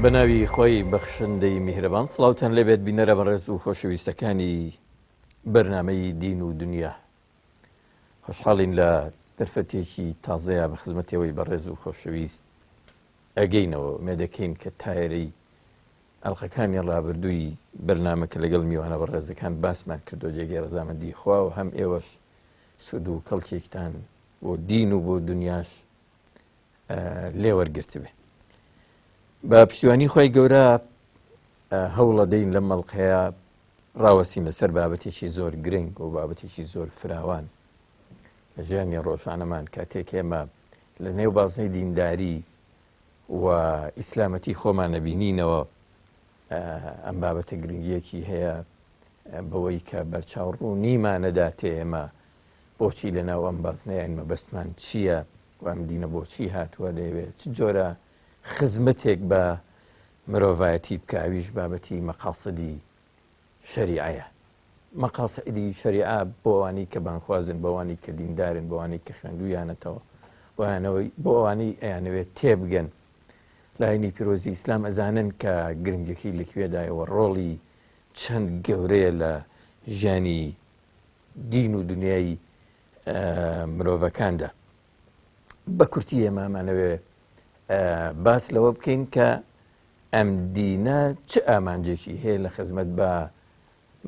بەناوی خۆی بەخشندەی میهرەبان سڵاوتان لێبێت بینەرە بەڕێز و خۆشەویستەکانی بەرنامەی دین و دنیا خۆشحاڵین لە دەرفەتێکی تازەیە بە خزمەتەوەی بەڕێز و خۆشەویست ئەگەینەوە مێدەکەین کە تایرەی ئەڵلقەکانی ڕابردووی بەرنامەکە لەگەڵ میوانە بەڕێزەکان باسمان کردو جێگەی ڕەزامەندی خوا و هەم ئێوەش سود و کەڵکێکتان بۆ دین و بۆ دنیاش لێوەرگرت بێ. بە پشتیوانی خۆی گەورە هەوڵە دەین لە مەڵقەیە ڕاوەستین لەسەر بابەتێکی زۆر گرنگ و بابەتێکی زۆر فراوان لە ژیانی ڕۆژانەمان کاتێک ئێمە لە نێو بازنەی دینداری و ئیسلامەتی خۆمان نەبینینەوە ئەم بابەتە گرنگیەکی هەیە بەوەی کە بەرچاوڕوو نیمانەداتێ ئێمە بۆچی لە ناو ئەم بازنەیان مەبەستمان چییە و ئەم دینە بۆچی هاتووە دەیەوێت چ جۆرە خزمەتێک بە مرۆڤایەتی بکاویش بابەتی مەقاسدی شەریعەیە. مەقاسدی شەریعە بۆوانی کە بانخوازن بەوانی کە دیندارن بۆوانی کە خوێندوویانەتەوە بۆ ئەوانەی ئەیانەوێت تێبگەن لاینی پیرۆزی ئیسلام ئەزانن کە گرنگەکەی لەکوێدایەوە ڕۆڵی چەند گەورەیە لە ژیانی دین و دنیای مرۆڤەکاندا. بە کورتی ئێمامانەوێ باس لەوە بکەین کە ئەم دینە چ ئامانجێکی هەیە لە خزمەت بە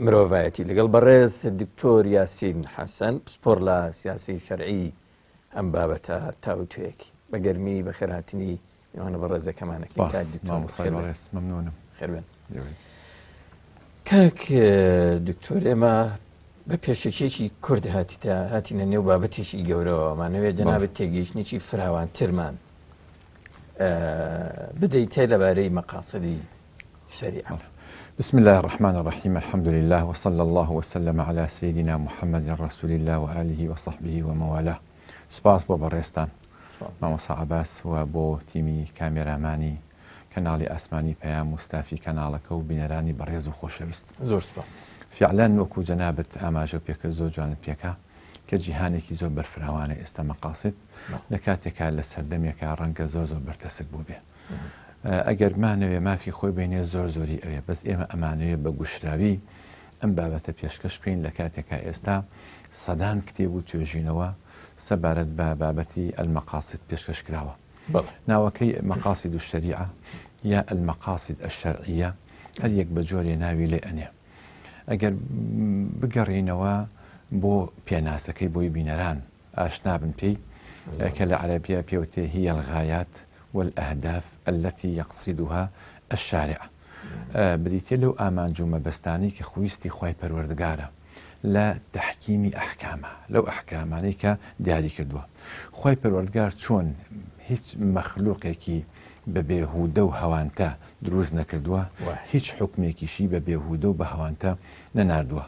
مرۆڤایەتی لەگەڵ بەڕێز دکتۆر یاسین حەسەن پسپۆر لە سیاسی شەرعی ئەم بابەتە تاوتوێکی بە گەرمی بە خێرهاتنی میوانە بەڕێزەکەمانەکەی ممنونم خێربێن. کاک دکتۆر ئێمە بە پێشەکێکی کورد هاتینە نێو بابەتێکی گەورەوە مانەوێت جەنابەت تێگەیشتنێکی فراوانترمان بدەیتێ لەبارەی مەقاسدی شەریعە. بسم الله الرحمن الرحيم الحمد لله وصلى الله وسلم على سيدنا محمد رسول الله وآله وصحبه وموالاه. سپاس بۆ بەڕێستان مامۆستا عەباس و بۆ تیمی کامێرامانی کەناڵی ئاسمانی پەیام مستافی کەناڵەکە و بینەرانی بەڕێز و خۆشەویست. زۆر سپاس. فیعلەن وەکو جەنابەت ئاماژە پێکرد زۆر جوانت پێکا کە جیهانێکی زۆر بەرفراوانە ئێستا مەقاسد لە کاتێکا لە سەردەمێکە ڕەنگە زۆر بەرتەسک بوو بێ. ئەگەر مانەوێ مافی خۆی بینێ زۆری ئەوێ بەس ئێمە ئەمانەوێ بە گوشراوی ئەم بابەتە پێشکەش بکەین لە کاتێکا ئێستا سەدان کتێب و توێژینەوە سەبارەت بە بابەتی ئەلمەقاسد پێشکەش کراوە. ناوەکەی مەقاسد الشەریعە یا ئەلمەقاسد الشەرعیە هەر یەک بە جۆرێ ناوی لێ ئەنێ. ئەگەر بگەڕێینەوە بۆ پێناسەکەی بۆی بینەران ئاشنابن پێی کە لە عەرەبیە پێوتێ هی الغایات والأهداف التي يقصدها الشارع. بریتێ لەو ئامانج و مەبەستانی کە خویستی خوای پەروەردگارە لە تەحکیمی ئەحکامە لەو ئەحکامانەی کە دیاری کردووە. خوای پەروەردگار چۆن هیچ مەخلوقێکی بە بێهودە و هەوانتە دروست نەکردووە هیچ حکمێکیشی بە بێهودە و بە هەوانتە نەناردووە.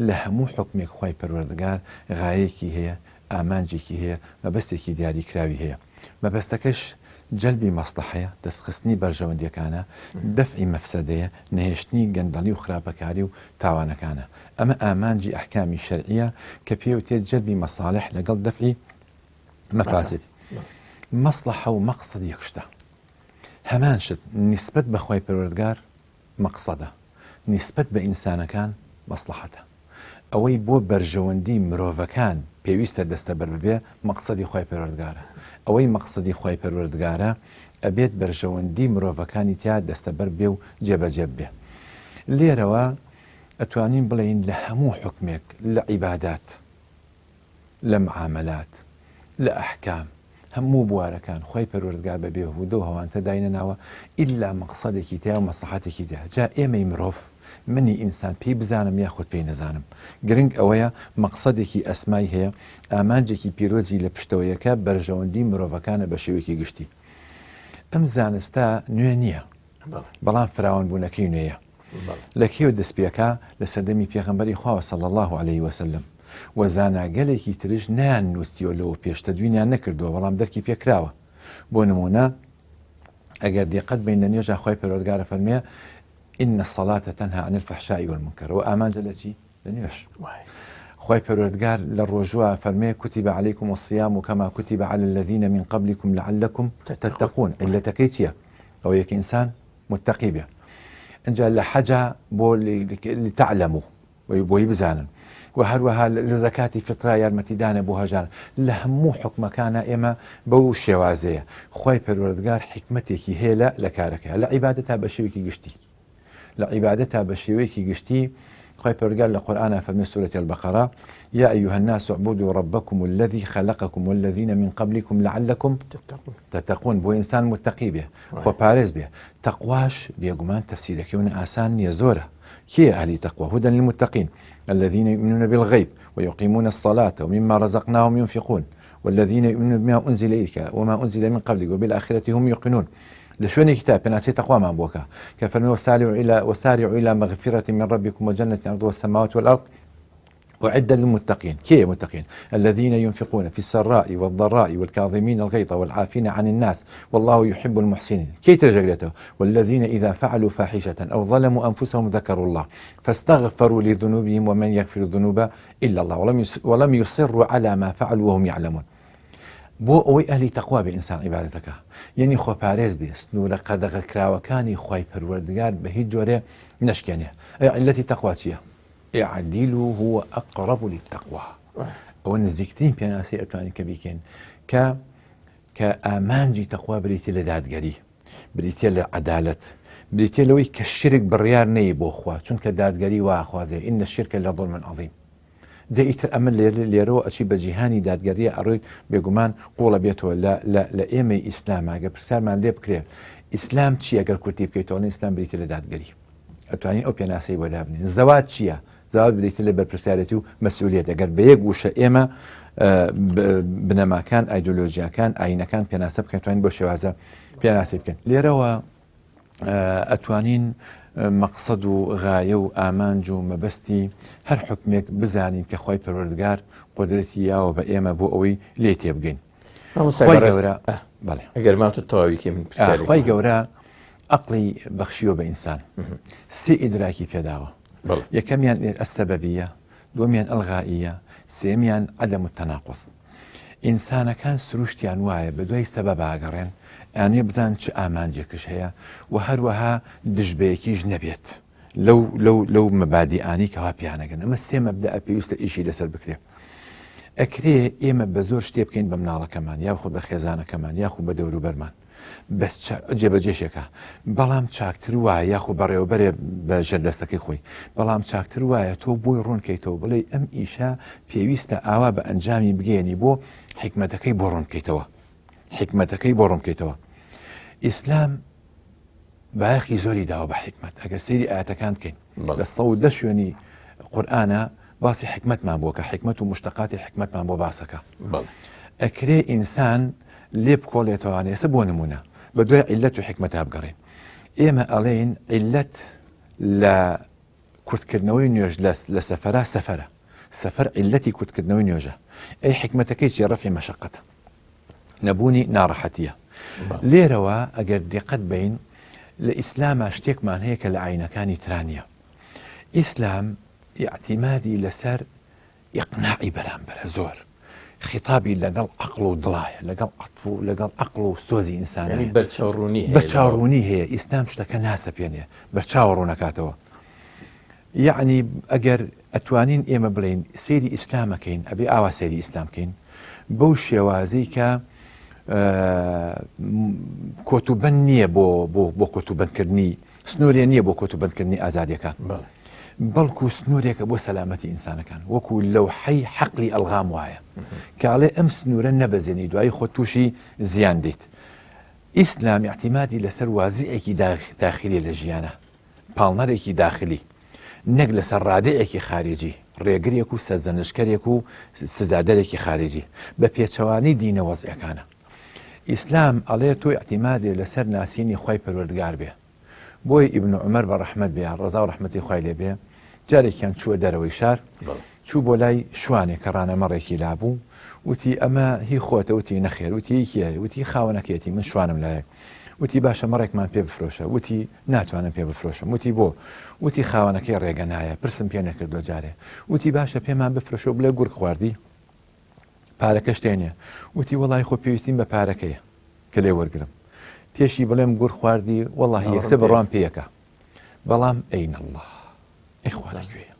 لە هەموو حکمێک خوای پەروەردگار غایەکی هەیە ئامانجێکی هەیە مەبەستێکی دیاریکراوی هەیە. مەبەستەکەش جەلبی مەسلحەیە دەستخستنی بەرژەوەندیەکانە دەفعی مەفسەدەیە نەهێشتنی گەندەڵی و خراپەکاری و تاوانەکانە. ئەمە ئامانجی ئەحکامی شەرعیە کە پێوتێت جەلبی مەساڵح لەگەڵ دەفعی مەفاسد. مەسلحە و مەقسەد یەکشتە. هەمان شت نیسبەت بە خوای پەروەردگار مەقسەدە نیسبەت بە ئینسانەکان مەسلحەتە. ئەوەی بۆ بەرژەوەندی مرۆڤەکان پێویستە دەستەبەر ببێ مەقسەدی خوای پەروەردگارە. ئەوەی مەقسەدی خوای پەروەردگارە ئەبێت بەرژەوەندی مرۆڤەکانی تیا دەستەبەر بێ و جێبەجێ بێ. لێرەوە ئەتوانین بڵێین لە هەموو حکمێک لە عیبادات لە معاملات لە ئەحکام هەموو بوارەکان خوای پەروەردگار بە بێهودە و هەوانتە داینە ناوە ئیلا مەقسەدێکی تیا و مەسلحەتێکی تیا. جا ئێمەی مرۆڤ منی ئینسان پێی بزانم یاخود پێی نەزانم گرنگ ئەوەیە مەقسەدێکی ئەسمای هەیە ئامانجێکی پیرۆزی لە پشتەوەیەکە بەرژەوەندی مرۆڤەکانە بە شێوەیەکی گشتی. ئەم زانستە نوێ نییە بەڵام فراوانبوونەکەی نوێیە. لە کێوە دەستپێکا لە سەردەمی پێغەمبەری خوا صلی الله علیه وسلم و زاناگەلێکی ترش نیان نووسیەوە لەوە پێشتە دوینیان نەکردووە بەڵام دەرکی پێکراوە. بۆ نمونە ئەگەر دقت بین لە نوێژە خوای پەروەردگارە فەرمێ إن الصلاة تنهى عن الفحشاء والمنكر وآمان جلتي لنيوش خوای پەروەردگار لە ڕۆژوە فەرمێ كتب عليكم الصيام كما كتب على الذين من قبلكم لعلكم تتقون علەتەکەی چییە؟ ئەوەیە کە ئینسان متقی بێ ئەجا لە حەجا بۆ لتعلموا بۆی بزانن و هەروەها لە زەکاتی فترا یارمەتیدانە بۆ هەژار لە هەموو حکومەکانە ئێمە بەو شێوازەیە خۆی پەروەردگار حکمتێکی هەیە لە کارەکە لە عیبادەتا بە شێوەیەکی گشتی لە عیبادەتا بە شێوەیەکی گشتی خۆی پەروەردگار لە قورئانە فەرمێ سورة البقرة يا أيها الناس اعبدوا ربكم الذي خلقكم والذين من قبلكم لعلكم تتقون بۆ ئینسان متقی بێ خۆ پارێز بێ تەقواش بێگومان تەفسیرەکەونە ئاسان نییە زۆرە كي أهل تقوى هدى للمتقين الذين يؤمنون بالغيب ويقيمون الصلاة ومما رزقناهم ينفقون والذين يؤمنون بما أنزل إليك وما أنزل من قبلك وبالآخرة هم يوقنون لشوني كتاب ناسي تقوى ما بوكا كفرمي وسارعوا إلى مغفرة من ربكم وجنة أرضها السماوات والأرض أعد للمتقين كي متقين الذين ينفقون في السراء والضراء والكاظمين الغيظ والعافين عن الناس والله يحب المحسنين كي ترجعته والذين إذا فعلوا فاحشة أو ظلموا أنفسهم ذكروا الله فاستغفروا لذنوبهم ومن يغفر الذنوب إلا الله ولم يصروا على ما فعلوا وهم يعلمون بۆ ئەوەی ئەهلی تەقوا بێ ئینسان عیبادەتەکە یعنی خۆپارێز بێ سنوورە قەدەغە کراوەکانی خوای پەروەردگار بە هیچ جۆرێ نەشکێنێ عیلەتی تەقوا چییە؟ اعدلوا هو أقرب للتقوى ئەوە نزیکترین پێناسی ئەتوانین کە بیکەین کە ئامانجی تەقوا بریتە لە دادگەری بریتە لە عەدالەت بریتە لەوەی کە شرک بڕیار نەیە بۆ خوا چونکە دادگەری واخوازێ ئین الشرک لظلم عظیم دەئیتر ئەمە لێرەوە ئەچی بە جیهانی دادگەریە ئەڕۆیت بێگومان قوڵە بێتەوە لە ئێمەی ئیسلام ئەگە پرسیارمان لێ بکرێ ئیسلام چی ئەگەر کورتی بکەیتەوە ئیسلام بریتە لە دادگەری ئەتوانین ئەو پێناسەی بۆدا بنین زەوات چییە؟ زەوات بریتە لە بەرپرسیارەتی و مەسئولیەت ئەگەر بە یەک وشە ئێمە بنەماکان ئایدۆلۆژیاکان ئاینەکان پێناسە بکەین توانین بۆ شێوازە پێناسی بکەین لێرەوە ئەتوانین مەقسەد و غایە و ئامانج و مەبەستی هەر حکمێک بزانین کە خۆی پەروەردگار قودرەتی یاوە بە ئێمە بۆ ئەوەی لێ تێبگەین ئەگەر ماوتە تەواوی کێ من خۆی گەورە عقلی بەخشیوە بە ئینسان سێ ئیدراکی پێداوە یەکەمیان ئەسەبەبیە دووەمیان ئەلغائیە سێمیان عەدەم التەناقوض ئینسانەکان سروشتیان وایە بە دوای سەبەب ئاگەڕێن ئەوانێ بزان چ ئامانجێکش هەیە و هەروەها دژبەیەکیش نەبێت لەو مەبادیئانی کەوا پیانەکەن ئەمە سێ مەبدە پێویستە ئیشی لەسەر بکرێ ئەکرێ ئێمە بە زۆر شتێ بکەین بە مناڵەکەمان یاخود بە خێزانەکەمان یاخود بە دەوروبەرمان بەس جێبەجێشێکە بەڵام چاکتر وایە یاخود بەڕێوەبەرێ بە ژەردەستەکەی خۆی بەڵام چاکتر وایە تۆ بۆی ڕوونکەیتەوە بڵێ ئەم ئیشە پێویستە ئاوا بە ئەنجامی بگەێنی بۆ حکمەتەکەی بۆ ڕوونکەیتەوە حکمەتەکەی بۆ ڕوونکەیتەوە ئیسلام بایەخی زۆری داوە بە حکمت ئەگەر سەیری ئاەتەکان بکەین لە 110 شوێنی قورئانە باسی حکمتمان بۆکە حکمت و مشتقاتی حکمتمان بۆ باسەکە ئەکرێ ئینسان لێ بکۆڵێتەوەوانێ ئێستا بۆ نمونە بە دوای عیلەت و حکمەتا بگەڕین ئێمە ئەڵێن عیلەت لە کورتکردنەوەی نوێژ لە سەفەرە سەفەر عیلەتی کورتکردنەوەی نوێژە ئەی حکمەتەکەی چی ڕەفعی مەشەقەتە نەبوونی ناڕەحەتیە لێرەوە ئەگەر دقت بین لە ئیسلامە شتێکمان هەیە کە لە ئاینەکانی ترانیە ئیسلام ئیعتیمادی لەسەر ئیقناعی بەرامبەرە زۆر خطابی لەگەڵ عەقڵ و دڵایە لەگەڵ عەتف و لەگەڵ عەقڵ و سۆزی ئینسانە بەرچاوڕوونی هەیە ئیسلام شتەکە ناسەپێنێ بەرچاوڕوو نەکاتەوە یعنی ئەگەر ئەتوانین ئێمە بڵین سەیری ئیسلامەکەین ئەبێ ئاوا سەیری ئیسلامکەین بەو شێوازەی کە کۆتوبەند نییە بۆ کۆتوبەندکردنی سنوورێ نییە بۆ کۆتوبەندکردنی ئازادیەکان بەڵکو سنوورێکە بۆ سەلامەتی ئینسانەکان وەکو لەوحەی حەقلی ئەلغام وایە کاڵێ ئەم سنوورە نەبەزێنی دوایی خۆ تووشی زیان دیت ئیسلام اعتیمادی لەسەر وازیعێکی داخلی لە ژیانە پاڵنەرێکی داخلی نەک لەسەر ڕادەیەکی خارجی ڕێگرێک و سەرزەنشکەرێک و سزادەرێکی خارجی بە پێچەوانی دینە وەزعەکانە ئیسلام ئەڵێ تۆ اعتیمادێ لەسەر ناسینی خۆی پەروەردگار بێ بۆی ئیبن عومەر بە ڕەحمەت بێ ڕەزا و ڕەحمەتی خوای لێ بێ جارێکیان چووە دەرەوەی شار چوو بۆ لای شوانێک کە ڕانەمەڕێکی لابوو وتی ئەمە هی خۆتە وتی نەخێر وتی کیایە وتی خاوەنەکەیەتی من شوانم لایەک وتی باشە مەڕێکمان پێ بفرۆشە وتی ناتوانم پێ بفرۆشم وتی بۆ وتی خاوەنەکەی ڕێگە نایە پرسم پێ نەکردوە جارێ وتی باشە پێمان بفرۆشە بڵێ گورگ خواردی پارەکە شتێنێ وتی وەڵای خۆ پێویستیم بە پارەکەیە کە لێ وەرگرم پێشی بڵێم گوڕ خواردی والله یەکسە بڕوان پێیەکە بەڵام ئەین الله ئەیخوا لەکوێیە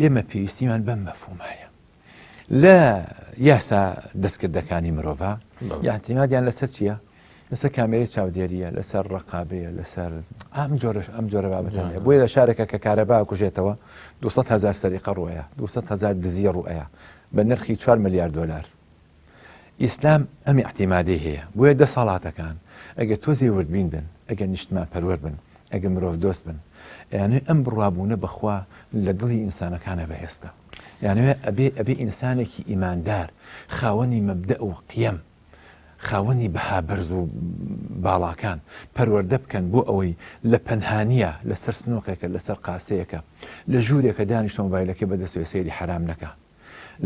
ئێمە پێویستیمان بەم مەفهومایە لە یاسا دەستکردەکانی مرۆڤ یاحتیمادیان لەسەر چییە؟ لەسەر کامێری چاودێریە لەسەر ڕقابەیە لەسەر ئەم جۆرە بابەتانەیە بۆیە لە شارێکە کە کارەبا کوژێتەوە 200,000 سەریقە ڕوئەیە 200,000 دزیە ڕوئەیە بە نرخی 4 ملیار دلار. ئیسلام ئەمی احتیمادەی هەیە بۆیە دەسەڵاتەکان ئەگە تۆزی وردبین بن ئەگە نیشتمان پەروەر بن ئەگە مرۆڤ دۆست بن یانێ ئەم بڕوابوونە بەخوا لە دڵی ئینسانەکانە بەهێز بکە یانەوێ ئەبێ ئینسانێکی ئیماندار خاوەنی مەبدە و قیەم خاوەنی بەها بەرز و باڵاکان پەروەردە بکەن بۆ ئەوەی لە پەنهانیە لەسەر سنووقێکە لەسەر قاسەیەکە لە ژوورێکە دانیشتە مۆبایلەکەی بەدەستوێ سەیری حرام نەکە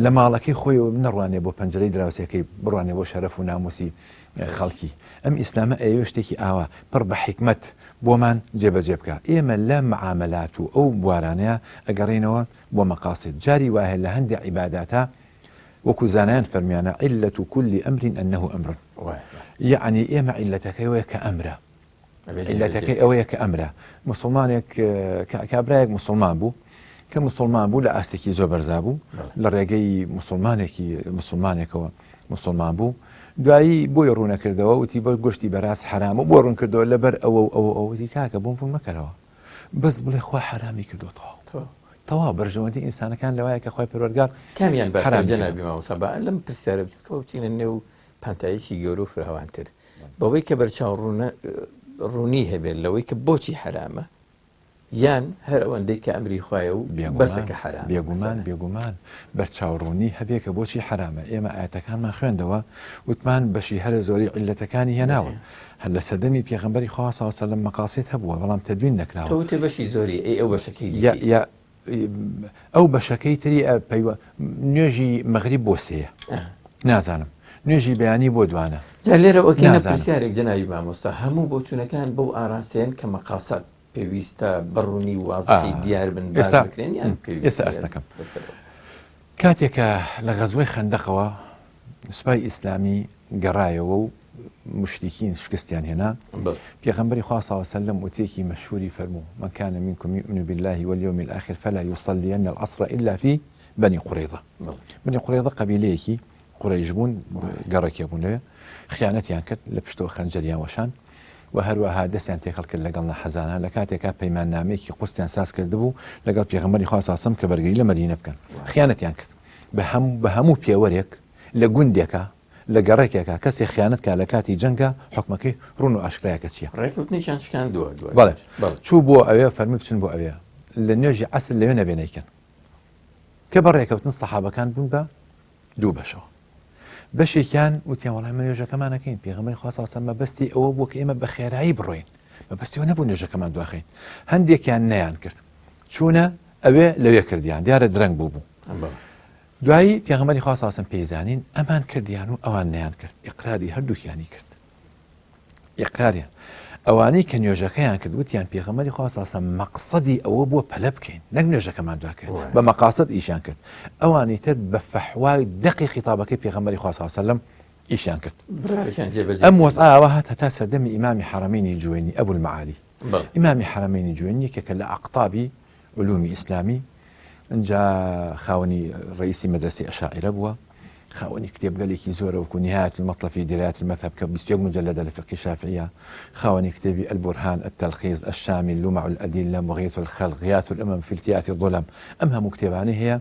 لە ماڵەکەی خۆیەوە نەڕوانێ بۆ پەنجەرەی دراوسەکەی بڕوانێ بۆ شەرەف و ناموسی خەڵکی ئەم ئیسلامە ئەوێ شتێکی ئاوا پڕ بە حیکمەت بۆمان جێبەجێ بکە ئێمە لە معاملات و ئەو بوارانەیە ئەگەڕێنەوە بۆ مەقاصد جاری وایە لە هەندێک عیباداتە وەکو زانایان فەرمیانە عیلەت کولی ئەمرین ئەنەه ئەمرن یعنی ئێمە عیلەتەکەی کە ئەمرە عیلەتەکەی ئەوەیە کە ئەمرە مسلمانێک کابرایەک مسلمان بوو کە مسلمان بوو لە ئاستێکی زۆر بەرزا بوو لە ڕێگەی مسلمانێکەوە مسلمان بوو دوایی بۆی ڕوونەکردەوە وتی بە گشتی بەراز حرامە بۆ ڕوون کردەوە لەبەر ئەوەتی کاکە بۆم ڕوون مەکەرەوە بەس بڵێ خوا حرامی کردوەوە تەواو بەرژەوەندی ئینسانەکان لەوایە کە خۆی پەروەردگار کامیان باشتر جەنابی مامۆستا بە لەم پرسیارە بچووکەوە بچینە نێو پانتایشی گەورە و فراوانتر بەوەی کە بەرچاو ڕوونی هەبێت لەوەی کە بۆچی حرامە یان هەر ئەوەندەی کە ئەمری خوایە و بەسەکە حرام بێگومان بەرچاوڕوونی هەبێ کە بۆچی حرامە ئێمە ئاەتەکانمان خوێندەوە وتمان بەشی هەرە زۆری عیلەتەکانی هێناوە هەر لە سەردەمی پێغەمبەری خوا صلی الله علیه و سلم مەقاصد هەبووە بەڵام تەدوین نەکراوە تۆ بەشی زۆری ئەو بەشەکەی ئەو بەشەکەی تری نوێژی مەغریب بۆ سەیە نازانم نوێژی بەیانی بۆ دوانە جا لێرە ئۆکێنە پرسیارێک جەنابی مامۆستا هەموو بۆچوونەکان بەو ئاراستەیەن کە مەقاصد پێویستە بەڕوونی وازی دیار بن ئێستا ئەستەکەم کاتێکە لە غەزوەی خەندەقەوە سوپای ئیسلامی گەڕایەوە و مشریکین شکستیان هێنا پێغەمبەری خوا صلی الله علیه و سلم وتێکی مەشهوری فەرموو من كان منكم يؤمن بالله واليوم الآخر فلا يصلين العصر إلا في بني قريظة بني قريظة قبيلەیەکی قڕیش بوون گەڕێکێ بوون لەوێ خیانەتیان کرد لە پشتەوە خەنجەریان وەشان و هەروەها دەستیان تێکەڵ کرد لەگەڵ نەحەزانە لە کاتێکا پەیمان نامەیەکی قورسیان ساز کردبوو لەگەڵ پێغەمبەری خوا صلی الله علیه و سلم کە بەرگری لە مەدینە بکەن خیانەتیان کرد بە هەموو پێوەرێک لە گوندێکە لە گەڕێکێکە کەسێک خیانەت کا لە کاتی جەنگە حکمەکەی ڕوون و ئاشکرایەکە چییە ڕێکوتنیشان شکاندووە بەڵێ چوو بۆ ئەوێ فەرمی بچن بۆ ئەوێ لە نوێژی عەسر لەوێ نەبێنەیکەن کە بەڕێکەوتن سەحابەکان بوون بە دوو بەشەوە بەشێکیان وتیان وەڵای من نوێژەکەمانەکەین پێغەمبەری خوا صلی الله علیه و سلم مەبەستی ئەوە بوو کە ئێمە بە خێرایی بڕۆین مەبەستیەوە نەبوو نوێژەکەمان دواخین هەندێکیان نەیان کرد چوونە ئەوێ لەوێ کردیان دیارە درەنگ بوو دوایی پێغەمبەری خوا صلی الله علیه و سلم پێیزانین ئەمان کردیان و ئەوان نەیان کرد ئیقراری هەردووکیانی کرد ئیقراریان ئەوانەی کە نوێژەکەیان کرد وتیان پێغەمبەری خوا صلی الله علیه و سلم مەقسەدی ئەوە بووە پەلە بکەین نەک نوێژەکەمان دواکەین بە مەقاصد ئیشان کرد ئەوانی تر بە فەحوای دەقی خیتابەکەی پێغەمبەری خوا صلی الله علیه و سلم ئیشان کرد ئەم وەسعەوە هاتە تا سەردەمی ئیمامی حەرەمەینی جوێنی ئەبول مەعالی ئیمامی حەرەمەینی جوێنی یەکێکە لە ئەقطابی علومی ئیسلامی اینجا خاوەنی ڕئیسی مەدرسەی ئەشاعیرە بووە خاوەنی کتێبگەلێکی زۆرە وەکو نهایەت المەطلب في دراية المذهب کە 21 مجلدە لە فقه شافعیە خاوەنی کتێبی البرهان التلخيص الشامل لمع الأدلة مغيث الخلق غياث الأمم في التياث الظلم ئەم هەموو کتێبانەی هەیە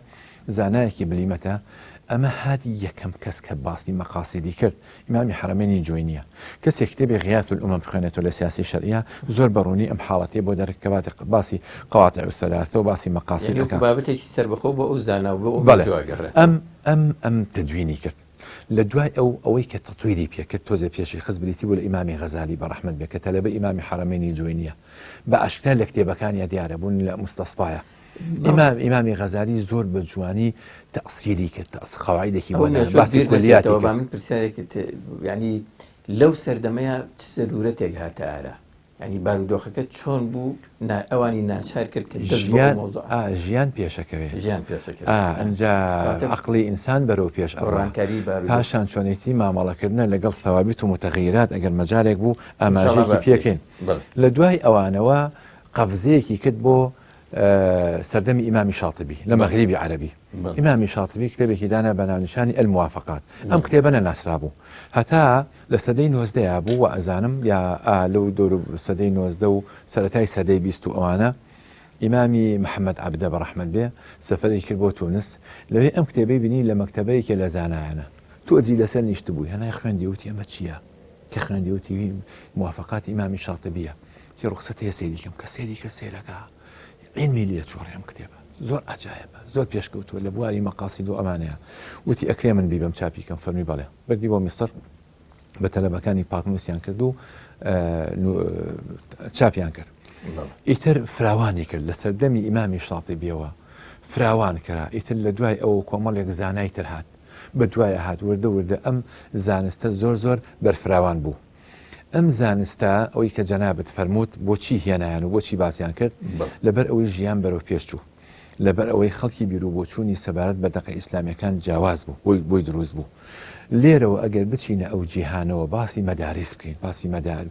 زانایەکی بلیمەتە ئەمە هاتی یەکەم کەس کە باسی مەقاسیدی کرد ئیمامی حەرەمەینی جوێنیە کەسێک کتێبی غیاث الأمم بخوێنێتەوە لە سیاسی شەرعیە زۆر بەڕوونی ئەم حاڵەتێ بۆ دەرکەواتە باسی قواطع الثلاثة و باسی مەقاصد دەکات بابەتێکی سەربەخۆ بۆ ئەو زانا و ئەم تدوینی کرد لە دوای ئەوەی کە تەطویری پێکرد تۆزە پێشی خز بریتی بوو لە ئیمامی غەزالی بەڕەحمەت بێ کە تەلەبە ئیمامی حەرەمەینی جوێنیە بە ئاشکرا لە کتێبەکانیە دیارە بوون لە مستەسفایە ئیمامی غەزالی زۆر بە جوانی تەئسیلی کرد قەواعیدێکی بۆ باسی کلیاتی من پرسیارێکی ینی لەو سەردەمەیە چ سەرورەتێک هاتە ئارە ینی بارودۆخەکە چۆن بوو ئەوانی ناچار کرد کە ژیان پێشەکەوێت ژیان پێشەکە ئەجا عقلی ئینسان بەرەو پێش ڕانکاری پاشان چۆنێتی مامەڵەکردنە لەگەڵ ثەوابیت و متەغیرات ئەگەر مەجارێک بوو ئاماژەیەکی پێکەین لە دوای ئەوانەوە قەفزەیەکی کرد بۆ سەردەمی ئیمامی شاتبی لە مەغریبی عەرەبی ئیمامی شاتبی کتێبێکی دانا بە ناونیشانی ئەلموافەقات ئەم کتێبە نەناسرا بوو هەتا لە سەدەی 19 بوو و ئەزانم یا لەو دەور سەدەی 19 و سەرەتای سەدەی 20 ئەوانە ئیمامی محەممەد عەبدە بەڕەحمەت بێ سەفەرێکی کرد بۆ تونس لەوێ ئەم کتێبەی بینی لە مەکتەبەیەکی لە زانایانە تۆجی لەسەر نیشت بووی هەنای خوێندی وتی ئەمە چییە کە خوێندی وتی موافقات ئیمامی شاتبیە تی ڕوخسەت هەیە سەیریکەم کە سەیری کە سەیرەکە علمی لێ چۆڕێم کتێبە زۆر عجایبە زۆر پێشکەوتووە لە بواری مەقاصید و ئەمانەیە وتی ئەکرێ من بیبم چاپیکەم فەرمی بەڵێ بەردی بۆ میسر بە تەلەبەکانی پاکنووسیان کرد و چاپیان کرد ئیتر فراوانی کرد لە سەردەمی ئیمامی شاتبیەوە فراوان کرا ئیتر لە دوای ئەوە کۆمەڵێک زانای تر هات بە دوایە هات وردە وردە ئەم زانستە زۆر بەرفراوان بوو ئەم زانستە ئەوەی کە جەنابەت فەرمووت بۆچی هێنایان و بۆچی باسییان کرد لەبەر ئەوەی ژیان بەرەو پێشچوو لەبەر ئەوەی خەڵکی بیرروبۆچوونی سەبارەت بە دەقە ئیسلامیەکان جیاواز بوو بۆی دروست بوو لێرەوە ئەگەر بچینە ئەو جیهانەوە باسی مەدارس بکەین باسی مەدار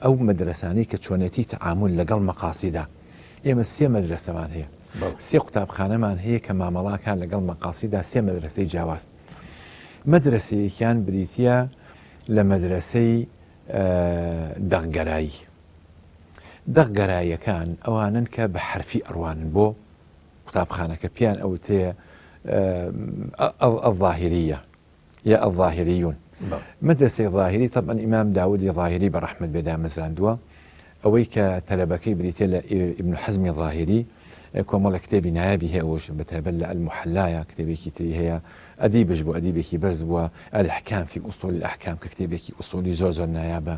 ئەو مەدرسانەی کە چۆنێتی تەعامل لەگەڵ مەقاسیدا ئێمە سێ مەدرسەمان هەیە سێ قوتابخانەمان هەیە کە مامەڵاکان لەگەڵ مەقاسیدا سێ مەدرسەی جیاواز مەدرسەیەکیان بریتە لە مەدرسەی دەغگەراییەکان ئەوانن کە بە حرفی ئەڕوانن بۆ قوتابخانەکە پیان ئەوتێ الظاهریە یا الظاهریون مەدرسەی ظاهری طبعا ئیمام داودی ظاهری بەڕەحمەت بێ دامەزراندووە ئەوەی کە تەلەبەکەی بریتێ لە ئیبن حەزمی ظاهری کۆمەڵە کتێبی نایابی هەیە ئەوش بەتایبەت لە المحلایە کتێبێکی تری هەیە ئەدیبش بوو ئەدیبێکی بەرز بووە الأحكام في أصول الأحكام کە کتێبێکی ئوسولی زۆر نایابە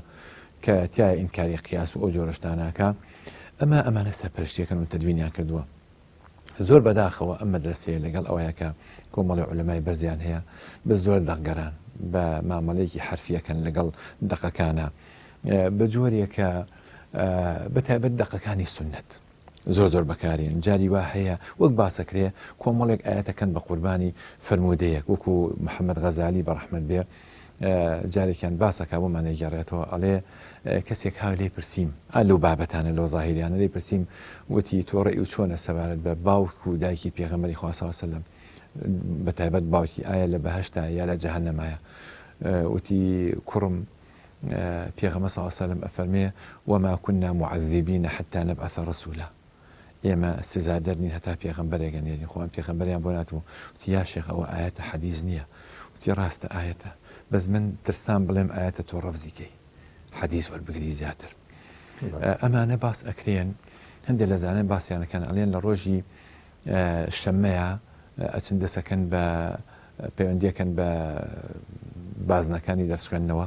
کە تیای ئینکاری قیاس و ئەو جۆرەشتاناکە ئەمانە سەرپەرشتیەکەن و تەدوینیان کردووە زۆر بەداخەوە ئەم مەدرسەیە لەگەڵ ئەوەیە کە کۆمەڵی عولەمای بەرزیان هەیە بە زۆر دەغگەران بە مامەڵەیەکی حرفیەکەن لەگەڵ دەقەکانە بە جۆرێکە بەتایبەت دەقەکانی سنت زۆر بەکارێن جاری وا هەیە وەک باسەکرێ کۆمەڵێک ئاەتەکەن بە قوربانی فرموودەیەک وەکو محەممەد غەزالی بەڕەحمەت بێ جارێکیان باسەکە بۆمانە گەڕێتەوە ئەڵێ کەسێک ها لێ پرسییم لەو بابەتانە لەو زاهیریانە لێ پرسییم وتی تۆڕێ و چۆنە سەبارەت بە باوک و دایکی پێغەمبەری خوا صلی الله علیه وسلم بەتایبەت باوکی ئایا لە بەهەشتا یا لە جەهەنەمایە وتی کوڕم پێغەمبەر صلی الله علیه وسلم ئەفەرمێ وما كنا معذبين حتى نبعث رسولا ئێمە سزا دەرنین هەتا پێغەمبەرێکە نێرین خۆیان پێغەمبەریان بۆ ناتبوو وتی یا شێخ ئەوە ئاەتە حەدیث نییە وتی ڕاستە ئاەتە بەس من ترسان بڵێم ئاەتە تۆ ڕەفزیکەی حەدیث وەربگری زیاتر ئەمانە باس ئەکرێن هەندێک لە زانای باسییانەکان ئەڵێن لە ڕۆژی شەممەیە ئەچن دەسەکەن بە پەیوەندیەکەن بە بازنەکانی دەرسخوێندنەوە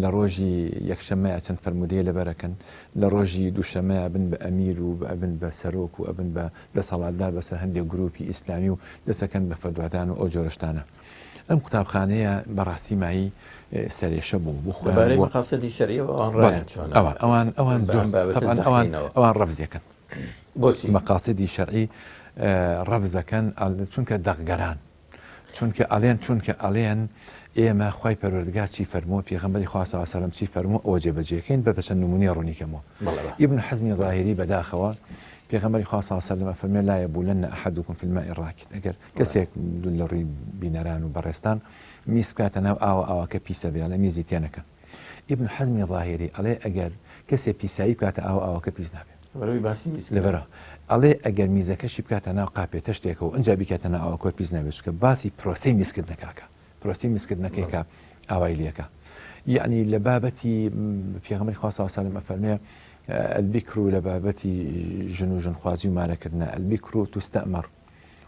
لە ڕۆژی یەکشەممەیە چەند فەرمودەیە لەبەرەکەن لە ڕۆژی دووشەمەیە بن بە ئەمیر و ئەبن بە سەرۆک و ئەبن بە دەسەڵاتدار بەسەر هەندێک گروپی ئیسلامی و دەسەکەن بە فەدوادان و ئەو جۆرەشتانە ئەم قوتابخانەیە بەڕاستی مایی سەرێشە بوو بۆ مەقاصدی شەرعیەوە ئەوان ڕەفزەکەن بۆچی مەقاصدی شەرعی ڕەفزەکەن چونکە دەغگەران چونکە ئەڵێن ئێمە خی پەروەردگار چی فەرمووە پێغەمبەری خوا صلی الله علیه وسلم چی فەرمووە ئەوە جێبەجێکەین بە چەند نمونەی ڕوونیکەمەوە ئیبن حەزمی ظاهری بەداخەوە پێغەمبەری خوا صلی الله علیه وسلم فەرمێ لا یبولن احدکم في الماء الراکد ئەگەر کەسێک لە ڕووی بینەران و بەڕێستان میس بکاتە ناو ئاوەکە پیسە بێ لە میزی تێنەکەن ئیبن حەزمی ظاهری ئەڵێ ئەگەر کەسێک پیسایی بکاتە ئاوەکە پیس نابێت لەبەرە ئەڵێ ئەگەر میزەکەشی بکاتە ناو قاپێتە شتێکەوە ئەنج بیکاتە ناو ئاوەکە پیس نابێت چونکە باسی پرۆسەی میسکردنەکەکە پرۆسی میسکردنەکەیکە ئاوای لێکە یعنی لە بابەتی پێغەمبەری خوا صلی الله علیه وسلم ئەفەرمێ البکر لە بابەتی ژن و ژنخوازی و مارەکردنە البکر تستەمەر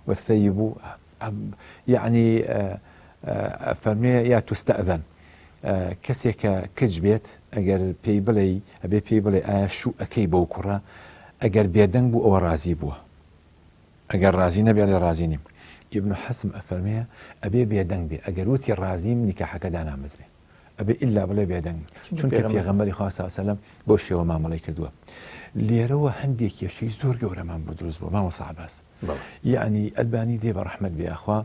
والثەیب یعنی فەرمێ یا تستەئذن کەسێکە کچ بێت ئەگەر پێی بڵێ ئەبێ پێی بڵێ ئایا شوو ئەەکەی بەو کوڕە ئەگەر بێدەنگ بوو ئەوە رازی بووە ئەگەر رازی نەبێ لێ رازی نیم ئیبن حەزم ئەفەرمێ ئەبێ بێدەنگ بێ ئەگەر وتی رازیم نیکاحەکە دانامەزرێ ئەبێ ئیلا بڵێ بێدەنگ چونکە پێغەمبەری خوا صلی الله علیه و سلم بۆ شێوە مامەڵەی کردووە. لێرەوە هەندێک کێشەی زۆر گەورەمان بۆ دروست بووە مامۆستا عەباس. یعنی ئەلبانی دێ بە ڕەحمەت بێ ئەخوا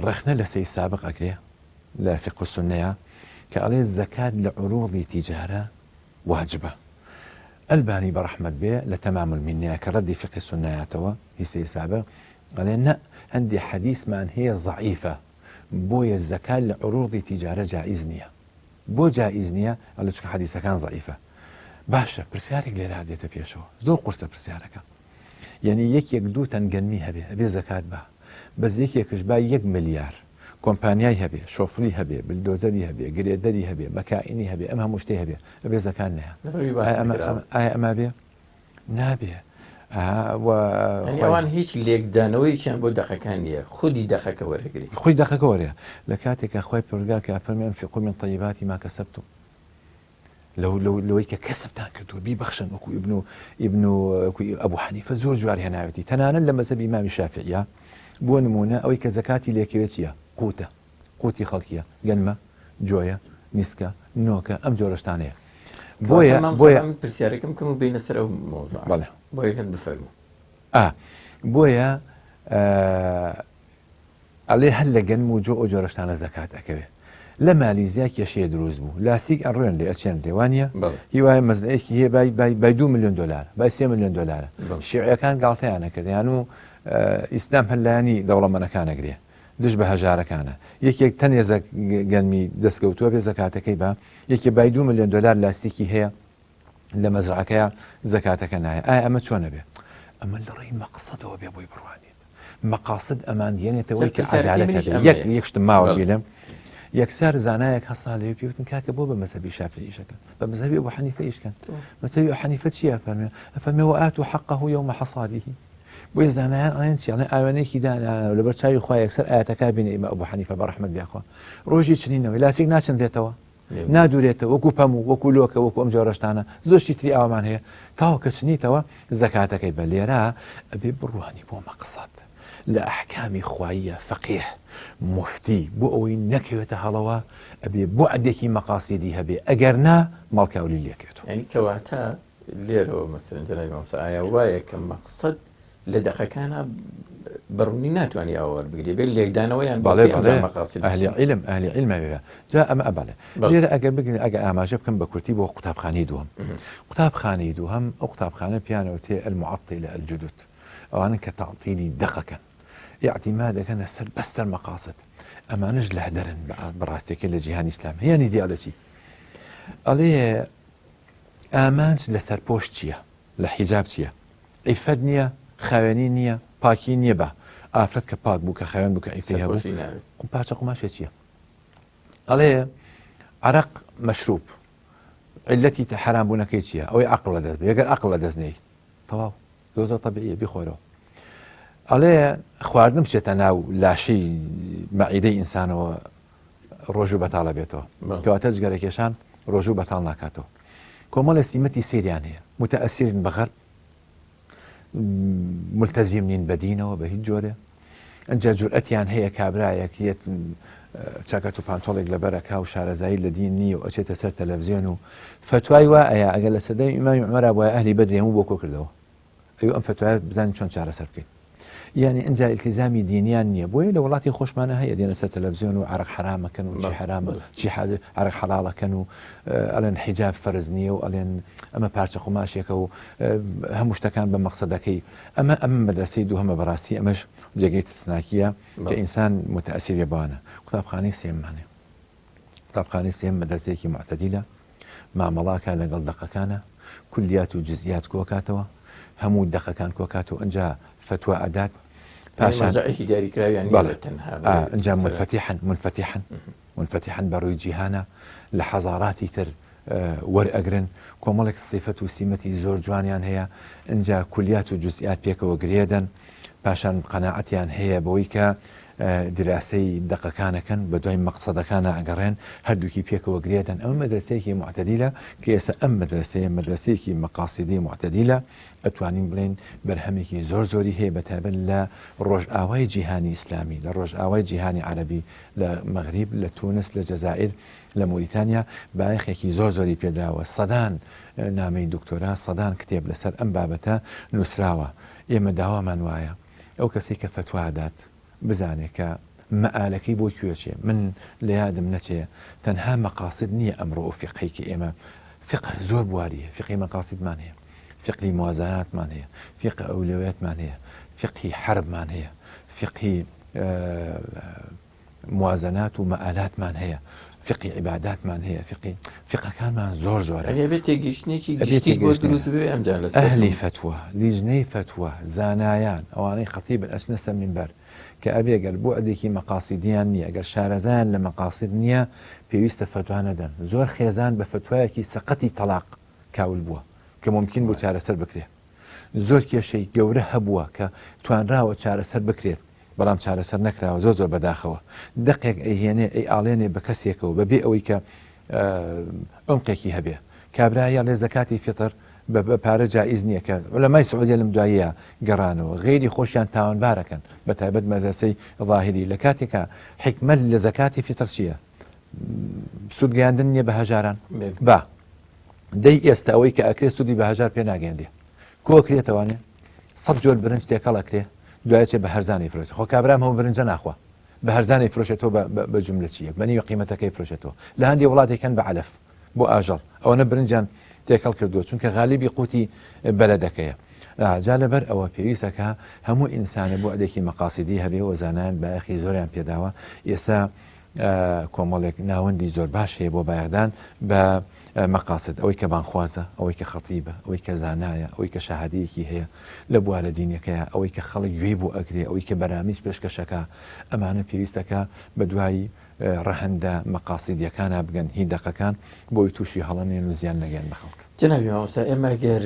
ڕخنە لە سەی سابق ئەکرێ لە فقه السنەیە کە ئەڵێ زەکات لە عروضی تیجارە واجبە. ئەلبانی بە ڕەحمەت بێ لە تەمام المینەیە کە ڕەدی فقه السنەیەتەوە هیسەی سابق ئەڵێ نە هەندێک حەدیثمان هەیە ضعیفە بۆیە زەکات لە عروضی تیجارە جائز نییە. بۆ جائز نییە ئەڵێ چونکە حەدیثەکان ضعیفە. باشە پرسیارێک لێرە دێتە پێشەوە زۆر قورسە پرسیارەکە. یعنی یەکێک دوو تەنگەنمی هەبێ زەکات بە بەس یەکێکش با 1 ملیار کۆمپانیای هەبێ شۆفری هەبێ بلدۆزەری هەبێ گرێدەری هەبێ مەکائینی هەبێ ئەم هەموو شتێ هەبێ ئەبێ زەکات نییە. ئایا ئەمە بێ نابێ. ئەوان هیچ لێکدانەوەییان بۆ دەقەکان نیە خودی دەخەکە وەرەگری خۆی دەخەکە وەرە لە کاتێکە خۆی پرگار کە فەرمیان فیقوا من طیباتی ما کەسبتم لەوەی کە کەسبتان کردووە بیبەخشن وەکو ئیبن ئەبوو حەنیفە زۆر جوار هێناوێتی تەنانەت لە مەزهەبی ئیمامی شافعیە بۆ نمونە ئەوەی کە زەکاتی لێکەوێت چییە قوتی خەڵکیە گەنمە جۆیە میسکە نۆکە ئەم جۆرەشتانەیە. بۆیە پرسیارەکەم کەم و بینە سەر ئەو مۆزوع بۆ یەکەم بفەرموو بۆیە ئەڵێ هەر لە گەنم و جۆ ئەو جۆرەشتانە زەکات ئەکەوێ. لە مالیزیا کێشەیە دروست بوو لاسیک ئەڕێن لێ ئەچێن لێوانە هیوایە مەزنەیەکی هەیە بای 2 ملیۆن دلار بای 3 ملیۆن دلار شیعەکان گاڵتەیانە کردیان و ئیسلام هەلایانی دەوڵەمەندەکانەگرێ دش بە هەژارەکانە یەکێک تەنێ گەنمی دەستکەوتووە بێ زەکاتەکەی بە یەکی بای 2 ملیۆن دلار لاستیکی هەیە لە مەزرعەکەیە زەکاتەکە نایە. ئایا ئەمە چۆنە بێ؟ ئەمە لە ڕێی مەقسەدەوە بێ بۆی بڕوانێت مەقاسد ئەمان دێنێتەوەی کە عەدالەت هەبێ. یەک شتم ماوە بێلم یەکسەر زانایەک هەستا لێ پێوتن کاکە بۆ بە مەزهەبی شافعیشەکەن بە مەزهەبی ئەبوو حەنیفە ئیشکەن. مەزهەبی ئەبوو حەنیفە چییە فەرمێ وآتوا حقه يوم حصاده. بۆیە زانایان ئەڵێن چی ئەڵێن ئاوێنێکی دانا لەبەر چاوی خوا یەکسەر ئاەتەکە بینێ ئیمە ئەبوو حەنیفە بە ڕەحمەت بێخوا ڕۆژی چنینەوەی لاسیک ناچندێتەوە نادورێتەوە وەکو پەم و وەکو لۆکە وەکو ئەم جۆرەشتانە زۆرشتی تری ئاوامان هەیە تاوە کە چنیتەوە زەکاتەکەی بە لێرە ئەبێ بڕوانی بۆ مەقسەد لە ئەحکامی خواییە فەقیه مفتی بۆ ئەوەی نەکەوێتە هەڵەوە ئەبێ بۆ عەدێکی مەقاسیدی هەبێ ئەگەر نا ماڵکاولی لێکێتەوە. یعنی کەواتە لێرەوە مەسەلەن جەنابی مامۆستا ئایا وایە کە مەقسەد لە دەقەکانە بەڕوونی ناتوانانی ئاوەربگرێ بێت لێکدانەوەیان ئەهلی عیلمە بێ جا ئەمە ئەبالێ لێرە ئەگەر بگرین ئەگە ئاماژە بکەم بە کورتی بۆ قوتابخانەی دووەم. قوتابخانەی دووهەم ئەو قوتابخانە پیانەوتێ المعطلة الجدد ئەوانن کە تەعتیلی دەقەکەن اعتیماد دەکەنە سەر بەستەر مەقاسد ئەمانش لە هەدەرن بەڕاستێکی لە جیهانی ئیسلام هیانی دیالەتی ئەڵێ ئامانج لەسەر پۆشت چییە لە حیجاب چییە عیفەت نییە خاوێنی نییە پاکی نییە بە ئافرەت کە پاک بوو کە خاوێن بوو کە عیفەت هەبوو پارچە قوماشێ چییە؟ ئەڵێ عەرەق مەشروب علەتی حرام بوونەکەی چییە؟ ئەوەی عەقڵ لە دەست بێ ئەگەر عەقڵ لە دەست نەی تەواو زۆر تەبیعیە بیخۆرەوە. ئەڵێ خواردن بچێتە ناو لاشەی مەعیدەی ئینسانەوە ڕۆژ و بەتاڵە بێتەوە کەواتە جگەرەکێشان ڕۆژ و بەتاڵ ناکاتەوە. کۆمەڵە سیمەتی سەیریان هەیە متەئەسیرن بە غەرب ملتەزیم نین بە دینەوە بە هیچ جۆرێ ئەنجا جورئەتیان هەیە کابرایەکیت چاکەت و پانتۆڵێک لەبەرەکا و شارەزایی لە دین نییە و ئەچێتە سەر تەلەڤیزیۆن و فتوای وا ئەیە ئەگەر لە سەدەی ئیمامی عومەرا بۆیە ئەهلی بەدری هەموو بۆ کۆ کردەوە ئەو ئەم فتوایە بزانین چۆن چارەسەر بکەین. یعنی ئەنجا ئیلتیزامی دینیان نییە بۆیە لە وڵاتی خۆشمانە هەیە دێنە سەر تەلەڤیزیۆن و عەرەق حرامەکەن و چی حرامە چی عەرەق حەڵاڵەکەن و ئەڵێن حیجاب فەرز نییە و ئەڵێن ئەمە پارچە قوماشێکە و هەموو شتەکان بە مەقسەدەکەی ئەمە مەدرسەی دووهەمە بەڕاستی ئەمەش جێگەی ترسناکیە کە ئینسان متەئەسیرێ بوانە. قوتابخانەی سێممانێ قوتابخانەی سێم مەدرسەیەکی معتەدیلە مامەڵاکە لەگەڵ دەقەکانە کولیات و جزئیات کۆکاتەوە هەموو دەقەکان کۆکاتەوە ئەنجا فتوى ئەدات پاشان ئەنجا منفتحن بەڕووی جیهانە لە حەزاراتی تر وەرئەگرن کۆمەڵێک سیفەت و سیمەتی زۆر جوانیان هەیە ئەنجا کولیات و جزئیات پێکەوە گرێدەن پاشان قەناعەتیان هەیە بەوەی کە دراسی دقەکانەکەن بە دوای مەقسەدەکانە ئەگەڕێن هەردووکی پێکەوە گرێدەن ئەمە مەدرسەیەکی معتەدیلە کە ئێستا ئەم مەدرسەیەکی مەقاسیدی معتەدیلە ئەتوانین بڵێن بەرهەمێکی زۆر زۆری هەیە بەتایبەت لە ڕۆژئاوای جیهانی ئیسلامی لە ڕۆژئاوای جیهانی عەرەبی لە مەغریب لە تونس لە جەزائیر لە موریتانیا بایەخێکی زۆر زۆری پێدراوە سەدان نامەی دکتۆرا سەدان کتێب لەسەر ئەم بابەتە نووسراوە ئێمە داوامان وایە ئەو کەسی کە فتوادات بزانێت کە مەئالەکەی بۆ کوێچێ من لە یادم نەچێ تەنها مەقاصد نییە ئەمڕۆ و فقهەیەکی ئێمە فقه زۆر بواریە فقهی مەقاصدمان هەیە فقهی موازناتمان هەیە فقه ئەولویاتمان هەیە فقهی حربمان هەیە فقهی موازنات و مەئالاتمان هەیە فقهی عیباداتمان هەیە فقهەکانمان زۆر زۆرە بێت تێگەیشتێکی گشتی بۆ دروست بێ ئەمجار لە ئەهلی فتوە لیژنەی فتوە زانایان ئەوانەی خەتیبن ئەچنە سەر مینبەر کە ئەبێگەر بۆ ئەدێکی مەقاسیدیان نییە ئەگەر شارەزایان لە مەقاسید نییە پێویستە فتوا نەدەن زۆر خێزان بە فتوایەکی سەقەتی تەلاق کاول بووە کە ممکن بۆ چارەسەر بکرێت زۆر کێشەی گەورە هەبووە کە توانراوە چارەسەر بکرێت بەڵام چارەسەر نەکراوە زۆر زۆر بەداخەوە دقێک ئەیهێنێ ئەی ئاڵێنێ بە کەسێکەوە بەبێ ئەوەی کە عمقێکی هەبێ کابرایە لێ زەکاتی فیتر بە پارە جائیز نییە کە لەمای سعودیە لەم دواییە گەڕانەوە غێری خۆشیان تاوانبارەکەن بە تایبەت مەدرسەی ظاهری لە کاتێکە حکمت لە زەکاتی فیتر چییە؟ سوودگەیاندن نییە بە هەژاران با دەی ئێستا ئەوەی کە ئەکرێت سوودی بە هەژار پێ ناگەێندێ کۆکرێتەوانێ 100 جۆر برنج تێکەڵ ئەکرێ دوایچێ بە هەرزانی فرۆشت خۆ کابرام هەموو برنجە ناخوا بە هەرزانی فرۆشێتەوە بە جملە چیە بەنی قیمەتەکەی فرۆشێتەوە لە هەندی وڵاتێکەن بە علف بۆ ئاژەڵ ئەوەنە برنجان تێکەڵ کردووە چونکە غالیبی قوتی بەلەدەکەیە جا لەبەر ئەوە پێویستەکە هەموو ئینسانە بۆ ئەدێکی مەقاسیدی هەبێ وەزانان بایەخی زۆریان پێداوە ئێستا کۆمەڵێک ناوەندی زۆر باش هەیە بۆ بایەخدان بە مەقاسد ئەوەی کە بانخوازە ئەوەی کە خەتیبە ئەوەی کە زانایە ئەوەی کە شەهادەیەکی هەیە لە بوارە دینەکەیە ئەوەی کە خەڵک گوێی بۆ ئەگرێ ئەوەی کە بەرامیش پێشکەشەکە ئەمانە پێویستەکە بە دوایی ڕەهەندە مەقاسیدیەکانە بگەن هیدەقەکان بۆی تووشی هەڵەنێن و زیان نەگەن بە خەڵک جەنابی مامۆستا ئێمە گەر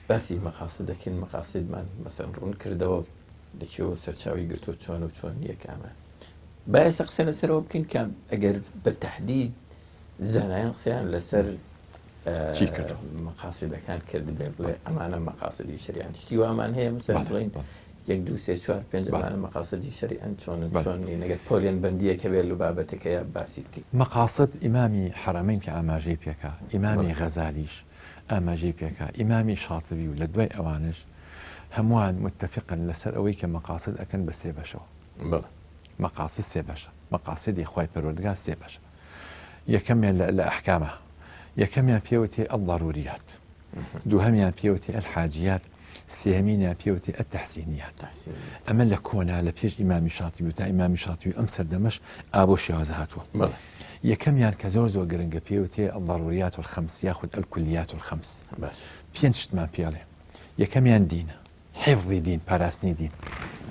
باسی مەقاسد دەکەین مەقاسیدمان مەسەڵەن ڕوون کردەوە لەکوێوە سەرچاوی گرتووە چۆن و چۆن یەکامە باعث قسە لەسەرەوە بکەین کە ئەگەر بە تەحدید زانایان قسەیان لەسەر مەقاسیدەکان کرد بێ بڵێ ئەمانە مەقاسیدی شەریعەن شتی وامان هەیە مەسەڵەن بڵێن 1 2 3 4 5 ئەمانە مەقاسیدی شەریعەن چۆن نەگەر پۆلیان بەندیەکە بێت لە بابەتەکەیە باسی بکەین مەقاسد ئیمامی حەرەمەین کە ئاماژەی پێکا ئیمامی غەزالیش ئاماژەی پێکا ئیمامی شاتبی و لە دوای ئەوانش هەمووان متفقن لەسەر ئەوەی کە مەقاسد ئەکەن بە 3 بەشەوە مەقاسد 3 بەشە مەقاسیدی خوای پەروەردگار 3 بەشە یەکەمیان لە ئەحکامە یەکەمیان پێوتێ الضروريات دووهەمیان پێوتێ الحاجيات سێهەمینیان پێوتێ التەحسینیات ئەمە لە کۆنا لە پێش ئیمامی شاتیبی تا ئیمامی شاتیبی ئەم سەردەمەش ئابۆ شێوازە هاتووە یەکەمیان کە زۆر زۆر گرنگە پێوتێ الضروريات الخمس یاخود الكليات الخمس 5 شتمان پێڵێ یەکەمیان دینە حفظی دین پاراستنی دین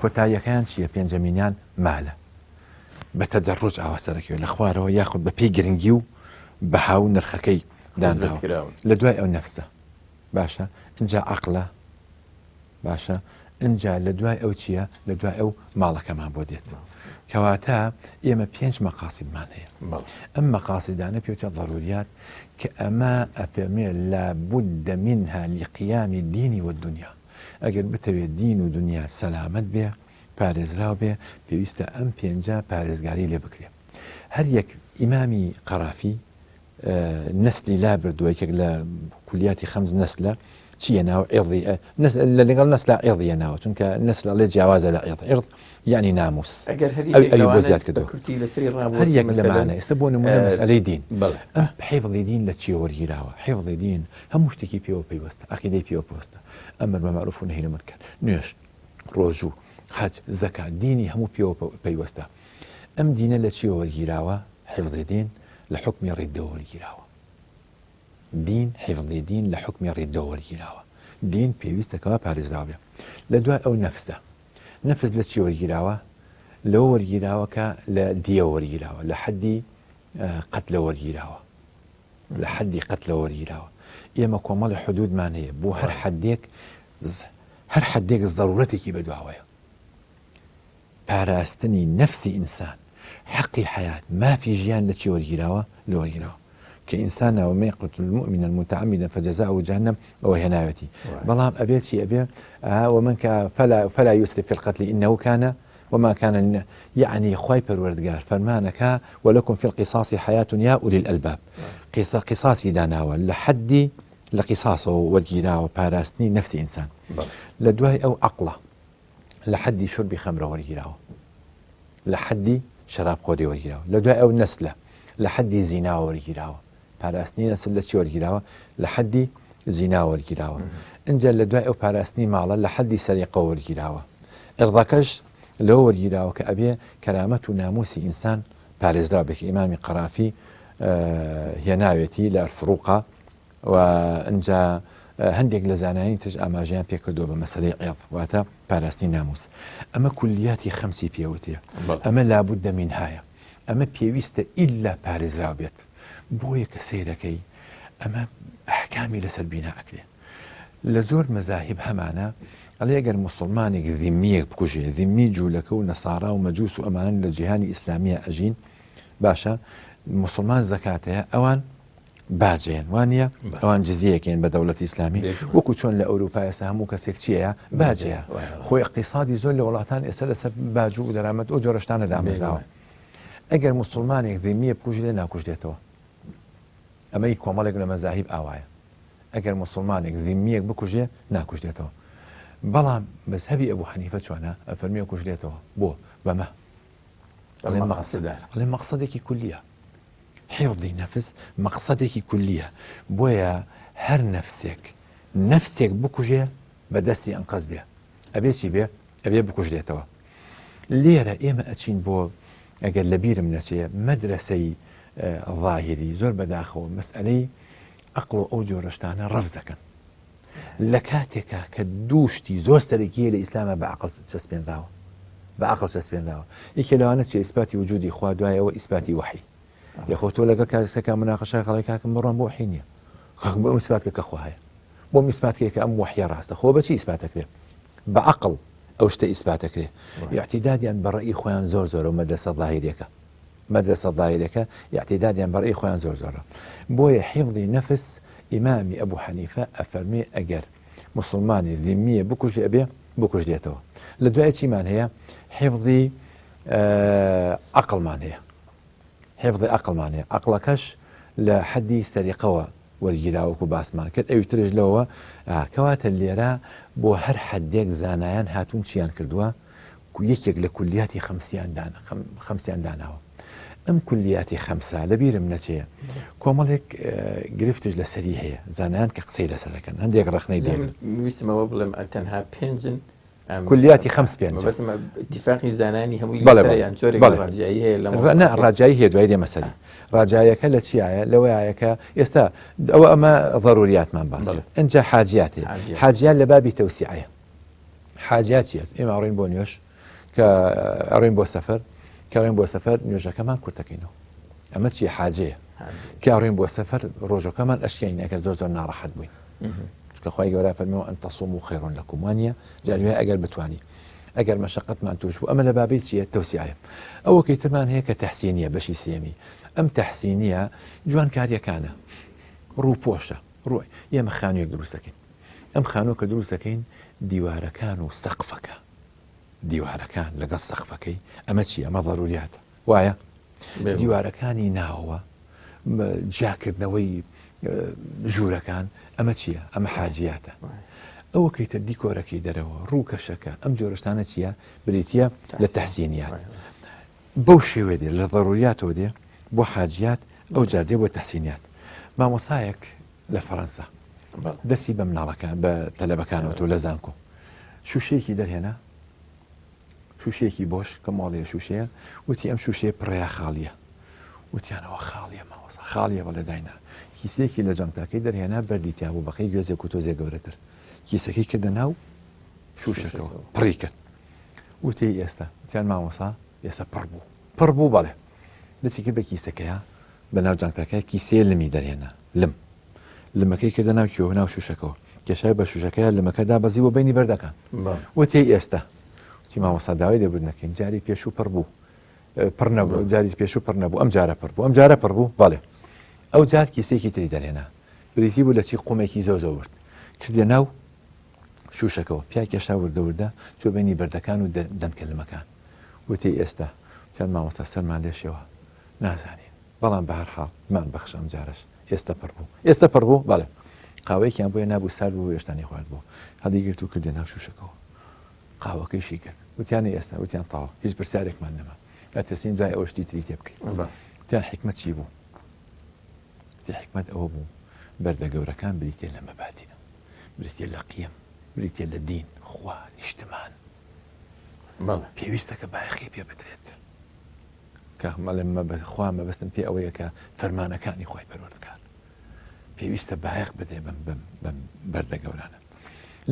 کۆتاییەکەیان چییە پێنجەمینیان مالە بە تەدەڕوج ئاوا سەرەکەوێت لە خوارەوە یاخود بە پێی گرنگی و بەها و نرخەکەی دانراوە لە دوای ئەو نەفسە باشە اینجا عەقڵە باشە اینجا لە دوای ئەو چییە لە دوای ئەو ماڵەکەمان بۆ دێت کەواتە ئێمە 5 مەقاسیدمان هەیە ئەم مەقاسیدانە پێوتە ضروريات کە ئەمە ئەفەرمێ لا بد منها لقيام الدين والدنيا ئەگەر بتەوێت دین و دنیا سەلامەت بێ پارێزراو بێ پێویستە ئەم 5 پارێزگاری لێ بکرێ هەر یەک ئیمامی قەرافی نسلی لا بردووەیەک لە کولیاتی 5 نسلە چیە ناو عێڕی لە لەگەڵ نسلا عێڕیە ناوە چونکە نسل لێ جیاوازە لە عێڕ یعنی ناموس ئەوی بۆ زیاد کردەوە هەر یەک لەمانە ئێستا بۆ نمونە مەسئلەی دین ئەم حیفظی دین لە چیە وەرگیراوە حیفظی دین هەموو شتێکی پێوە پێیوەستە عەقیدەی پێوە پێوەستە ئەمر بە مەعروف و نەهی عن المنکەر نوێژ ڕۆژوو حەج زەکات دینی هەموو پێوە پێیوەستە ئەم دینە لە چیە وەرگیراوە حیفظی دین لە حکمی ڕیدەوە وەرگیراوە دین حفظی دین لە حکمی ڕیدەوە وەرگیراوە دین پێویستەکەوە پارێزراو بێ لە دوای ئەو نەفسە نەفس لە چی وەرگیراوە لەوە وەرگیراوە کە لە دیە وەرگیراوە لە حەدی قەتلە وەرگیراوە لە حەدی قەتلە وەرگیراوە ئێمە کۆمەڵی حدودمان هەیە بۆ هەر حەدێک ضرورەتێکی بەدواوەیە پاراستنی نفسی ئینسان حقی حیات مافی ژیان لە چی وەرگیراوە لە وەرگیراوە کە ئینسان ومن يقتل المؤمنا متعمدا فجزاؤه جهنم أو هناوتي بلام أبيت شيء أبي ومن فلا يسرف في القتل إنه كان وما كان يعني خوي پروردگار فرمانك ولكم في القصاص حياة يا أولي الألباب قصاصي داناوە لحد لقصاصه وەرگیراوە پاراستنی نفسي إنسان لدواي أو عقله لحد شرب خمره وەرگیراوە لحد شراب خۆری وەرگیراوە لدواي أو نسله لحد زینا وەرگیراوە پاراستنی نەسل لە چی وەرگیراوە لە حەدی زینا وەرگیراوە اینجا لە دوای ئەو پاراستنی ماڵە لە حەدی سەریقە وەرگیراوە ئێڕدەکەش لەوە وەرگیراوە کە ئەبێ کەرامەت و ناموسی ئینسان پارێزرا بێ ئیمامی قەرافی هێناوێتی لە الفروقە و اینجا هەندێک لە زانانی تر ئاماژیان پێکردووە بە مەسەلەی عێرض واتە پاراستنی ناموس ئەمە کولیاتی خەمسی پێوتێ ئەمە لابد منهایە ئەمە پێویستە ئیلا پارێزرا بێت بۆیە کە سەیرەکەی ئەمە ئەحکامی لەسەر بینا ئەکرێ لە زۆر مەزاهب هەمانە ئەڵێ ئەگەر موسڵمانێک ذیمیەک بکوژێ ذیمی جوولەکە و نەسارا و مەجووس و ئەمانە لە جیهانی ئیسلامیە ئەژین باشە موسڵمان زەکاتەیە ئەوان باجێن وانە ئەوان جزیەکەین بە دەوڵەتی ئیسلامی وەکو چۆن لە ئەوروپای ئێستا هەموو کەسێک چییە باجەیە خۆی اقتصادی زۆر لە وڵاتان ئێستا لەسەر باج و دەرامەت ئەو جۆرەشتانە دامەزراوە ئەگەر موسڵمانێک ذیمیە بکوژی لێ ناکوژدێتەوە ئەمەی کۆمەڵێک لە مەزاهب ئاوایە ئەگەر موسڵمانێک ذیمیەک بکوژێ ناکوژدێتەوە بەڵام مەزهەبی ئەبوو حەنیفە چۆنە ئەفەرمیێ کوژدێتەوە بۆ بەمە ئەڵێ مەقسەدێکی کولیە حیفظی نەفس مەقسەدێکی کولیە بۆیە هەر نەفسێک بکوژێ بە دەستی ئەنقەز بێ ئەبێ چی بێ ئەبێ بکوژدێتەوە لێرە ئێمە ئەچین بۆ ئەگەر لە بیرم نەچێ مەدرسەی ظاهری زۆر بەداخەوە مەسئلەی عەقڵ و ئەو جۆرەشتانە ڕەفزەکەن لە کاتێکا کە دووشتی زۆر سەرەکیە لە ئیسلامە بە عەقڵ چەسپێنراوە یەکێ لەوانە چێ ئیسپاتی وجودی خوا دوایەوە ئیسپاتی وحی یەخۆ تۆ لەگەڵ کارێکەکە مناقەشای خەڵکی کاکەم بڕۆم بۆ وحی نییە بۆ ئیسپاتکە کە خوا هەیە بۆ ئیسپاتکەیە کە ئەم وحیە ڕاستە خۆ بەچی ئیسپاتەکرێ بە عەقڵ ئەو شتە ئیسپاتەکرێ یاعتیدادیان بەڕێی خۆیان زۆر و مەدرسە ظاهریەکە یاعتیدادیان بەڕێی خۆیان زۆرە بۆیە حیفظی نەفس ئیمامی ئەبوو حەنیفە ئەفەرمێ ئەگەر موسڵمانی ذیمیە بکوژێ ئەبێ بکوژدێتەوە لە دوای چیمان هەیە حیفظی عەقڵمان هەیە عەقڵەکەش لە حەدی سەریقەوە وەرگیراوەکو باسمان کرد ئەوی ترش لەوە کەواتە لێرە بۆ هەر حەدێک زانایان هاتوون چیان کردووە یەکێک لە کولیاتی خەمسیان داناوە ئەم کولیاتی خەمسا لە بیرم نەچێ کۆمەڵێک گرفتش لەسەری هەیە زانایان کە قسەی لەسەرەکەن هەندێک ڕخنەی ویستمەوە بڵێم تەنها پێنجن کولیاتی خەمس پێنج اتفاقی زانانی هەمووی لەسەریان جۆرێک ڕاجایی هەیە ڕاجایی هەیە دوای دێ مەسەلی ڕاجایەکە لە چیایە لەوەیە کە ئێستا ئەمە ضروریاتمان باس کرد ئەنجا حاجیات هەیە حاجیات لە بابی تەوسیعەیە حاجیات چیە ئێمە ئەڕۆین بۆ نوێژ کە ئەڕۆین بۆ سەفەر کەڕۆین بۆ سەفەر نوێژەکەمان کورتەکەینەوە ئەمە چی حاجەیە کە ئەڕۆین بۆ سەفەر ڕۆژەکەمان ئەشکین ئەگەر زۆر ناڕەحەت بووین کە خۆی گەورە فەرمێەوە ئەن تەصوموا خەیڕ لەکم وانە جاروێ ئەگەر بتوانی ئەگەر مەشەقەتمان توش بوو ئەمە لە بابی چیە تەوسیعەیە ئەوەکەی ترمان هەیە کە تەحسینیە بەشی سێمی ئەم تەحسینیە جوانکاریەکانە ڕووپۆشە ڕووی ئێمە خانوویەک دروستەکەین ئەم خانوو کە دروستەکەین دیوارەکان و سەقفەکە دیوارەکان لەگەڵ سەقفەکەی ئەمە چی ئەمە ضروریاتە وایە دیوارەکانی ناوەوە جاکردنەوەی ژوورەکان ئەمە چییە ئەمە حاجیاتە ئەوە کەیتە دیکۆرەکەی دەرەوە ڕووکەشەکە ئەم جۆرەشتانە چییە بریتە لە تەحسینیات بەو شێوێ دێ لە ضروریاتەوە دێ بۆ حاجیات ئەو جادێ بۆ تەحسینیات مامۆسایەک لە فەڕەنسا دەستی بە مناڵەکان بە تەلەبەکانەوە تۆ لە زانکۆ شوشەیەکی دەرهێنا شوشەیەکی بۆش کە ماڵەیە شوشەیە وتی ئەم شوشەیە پڕەیە خاڵیە وتیانەوە خاڵیە ماوەسا خاڵیە بەڵێ داینا کیسەیەکی لە جانتاکەی دەرهێنا بەردیتیا بوو بەقەی گوێزێک و تۆزێک گەورەتر کیسەکەی کردە ناو شوشەکەەوە پڕی کرد وتی ئێستا وتیان مامۆسا ئێستا پڕ بوو بەڵێ دەچی کرد بە کیسەکەیە بە ناو جانتاکەی کیسەیە لمی دەرهێنا لمەکەی کردە ناو کیۆ ناو شوشەکەەوە کێشای بە شوشەکەیە لمەکەدا بەزی بۆ بینی بەردەکان وتی ئێستا چی مامۆستا داوای دەبوو نەکەین جاری پێشوو پڕ بوو پڕ نەبوو جاری پێشوو پڕ نەبوو ئەم جارە پڕ بوو ئەم جارە پڕ بوو بەڵێ ئەو جار کیسێکی تری دەرهێنا بریتی بوو لە چی قومێکی زۆ ورد کردێ ناو شوشەکەەوە پیا کێشا وردەوردە چۆ بینی بەردەکان و دەنکەلمەکان وتی ئێستا چەند مامۆستا سەرمان لێشەوە نازانین بەڵام بە هەر حاڵ مان بەخشەم جارش ئێستا پڕ بوو بەڵێ قاوەیەکیان بۆیە نابوو سار بوو هێشتانی خوارد بوو هەڵی گرت و کردێ ناو شوشەکەەوە قاوەکەیشی کرد وتیانی ئێستا وتیان تاڵ هیچ پرسیارێکمان نەما ئەتەسین دوای ئەوشتی تری تێ بکەین وتیان حکمت چی بوو حکمت ئەوە بوو بەردە گەورەکان بریتێ لە مەبادینە بریتێ لە قیم بریتێ لە دین خوا نیشتمان پێویستە کە بایەخی پێ بدرێت کە مەڵێ خوا مەبەستم پێ ئەوەیە کە فەرمانەکانی خۆی پەروەردگار پێویستە بایەخ بدێ بەم بەردە گەورانە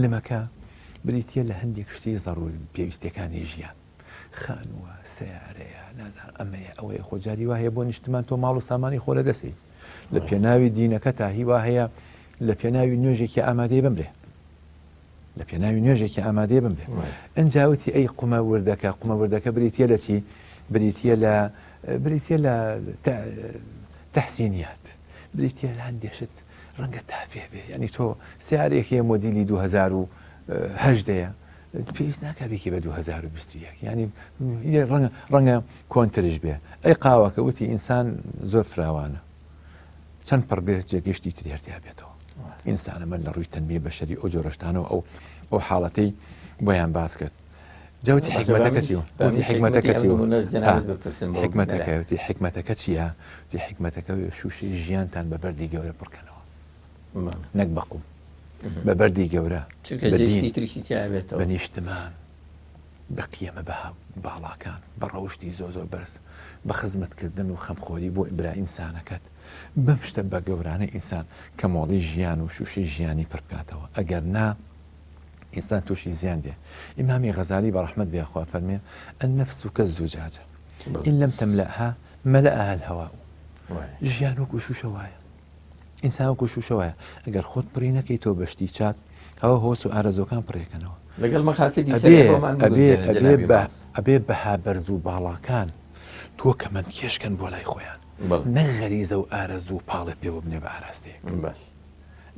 لەمەکە بریتە لە هەندێک شتی زەڕور پێویستەکانی ژیان خانووە سیارەیە نازان ئەمەیە ئەوەیە خۆجاری وایە بۆ نیشتمان تۆ ماڵ و سامانی خۆ لە دەسەی لە پێناوی دینەکە تا هیوا هەیە لە پێناوی نوێژێکی ئامادەی بمرێ لە پێناوی نوێژێکی ئامادەی بمرێ ئەنجاوتی ئەی قومە وردەکە بریتە لە چی بریتە لە تەحسینیات بریتە لە هەندێشت ڕەنگە تافێ بێ ینی تۆ سیارێکی مۆدیلی 2010 پێویست ناکبێکی بە 2021 ینی ڕەنگە کۆنترش بێ ئەی قاوەکە وتی ئینسان زۆر فراوانە چەند پڕ بێت جێگەشتی تریارتیا بێتەوە ئینسانە من لە ڕووی تەنبیە بەشەری ئەو جۆرەشتانەوە ئەو حاڵەتەی بۆیان باس کرد جاوتی حکمەتەکە چیوە حکمەتەکەوتی حکمەتەکە چییە تی حکمەتەکە شوشی ژیانتان بە بەردی گەورە بڕکەنەوە نەک بەقوم بە بەردی گەورە بە نیشتمان بە قیەمە باڵاکان بە ڕەوشی زۆ بەرز بە خزمەتکردن و خەمخۆری بۆ ئیبرا ئینسانەکەت بەم شتە بە گەورانە ئینسان کە مۆڵی ژیان و شوشی ژیانی پڕ بکاتەوە ئەگەر نا ئینسان تووشی زیان دێ ئیمامی غەزالی بە ڕەحمەت بێخوا فەرمێ النەفس کەالزجاجە ئین لەم تەملەها مەلەئەها الهەواء ژیان وەکو شوشە وایە ئینسان وەکو شوشە وایە ئەگەر خۆت پڕی نەکەیتەوە بەشتی چات ئەوە هۆس و ئارەزۆکان پڕێکەنەوە لەگەڵ مەقاصدی ئەبێ بەها بەرز و باڵاکان تۆ کەمەند کێشکەن بۆ لای خۆیان نەغەریزە و ئارەز و پاڵێ پێوە بنێ بە ئاراستەیەک باش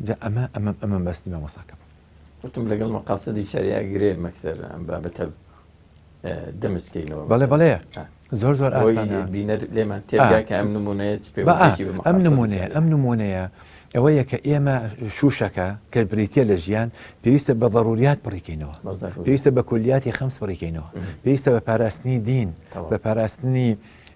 جا ئەمە بەستی مامۆستاکەم وتم لەگەڵ مەقاصدی شەریعە گرێ مەکسەر ئەم بابەتە دەمسکەینەوە بەڵێ زۆر ئاسانە بینەر لێمان تێگا کە ئەم نمونەیە ئەم نمونەیە ئەوەیە کە ئێمە شوشەکە کە بریتە لە ژیان پێویستە بە ضروریات بڕیکەینەوە پێویستە بە کولیاتی خەمس بڕیکەینەوە پێویستە بە پاراستنی دین بە پاراستنی